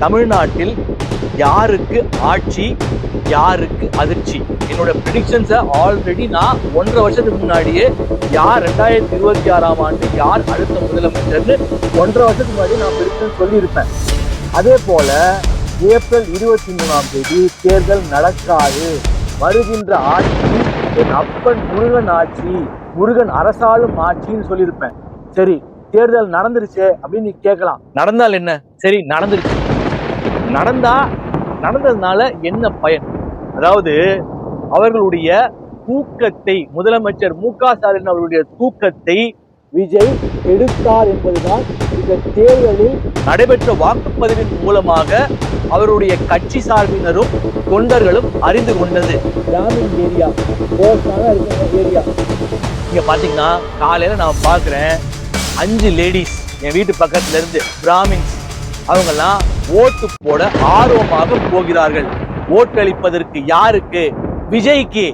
தமிழ்நாட்டில் யாருக்கு ஆட்சி, யாருக்கு அதிர்ச்சி? என்னோட ப்ரிடிக்ஷன்ஸை ஆல்ரெடி நான் 1.5 வருஷத்துக்கு முன்னாடியே யார் 2026ஆம் ஆண்டு யார் அடுத்த முதலமைச்சர்னு 1.5 வருஷத்துக்கு முன்னாடி நான் ப்ரிடிக்ஷன் சொல்லியிருப்பேன். அதே போல ஏப்ரல் 23ஆம் தேதி தேர்தல் நடக்காது, வருகின்ற ஆட்சி என் அப்பன் முருகன் ஆட்சி, முருகன் அரசாளும் ஆட்சின்னு சொல்லியிருப்பேன். சரி, தேர்தல் நடந்துருச்சு அப்படின்னு நீ கேட்கலாம். நடந்தால் என்ன? சரி, நடந்துருச்சு. நடந்ததுனால என்ன பயன்? அதாவது அவர்களுடைய தூக்கத்தை, முதலமைச்சர் மு.க. ஸ்டாலின் அவர்களுடைய தூக்கத்தை விஜய் எடுத்தார் என்பதுதான் இந்த தேர்தலில் நடைபெற்ற வாக்குப்பதிவின் மூலமாக அவருடைய கட்சி சார்பினரும் தொண்டர்களும் அறிந்து கொண்டது. கிராமின் ஏரியா, ஏரியா இங்க பாத்தீங்கன்னா காலையில நான் பாக்குறேன் 5 லேடிஸ் என் வீட்டு பக்கத்துல இருந்து பிராமின்ஸ், அவங்கெல்லாம் ஓட்டு போட ஆர்வமாக போகிறார்கள். ஓட்டு அளிப்பதற்கு யாருக்கு? விஜய்க்கு.